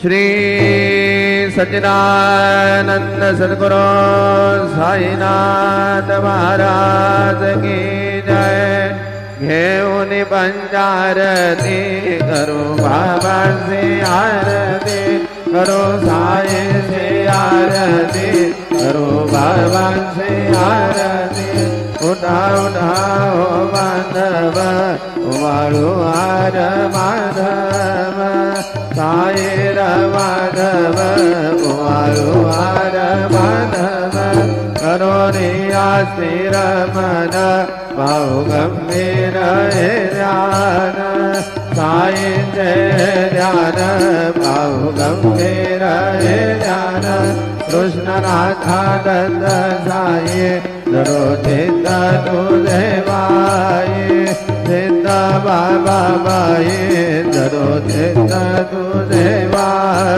श्री सच्चिदानंद सद्गुरु साईनाथ महाराज की जय। घेऊन पंचारती करो बाबा से आरती, करो साई से आरती, करो बाबा से आरती। उठा उठाओ माधव वाळू आर माधव, साई माधव वाळू आर माधव। करो रिया स्थिर मन पाहु गंभीर ध्यान, साई जय ध्यान पाहु गंभीर ध्यान। कृष्ण राधा दत्त साई जरो चित्त तुझे माई, चित्त बाबा बाई जरो चित्त तुझे माई।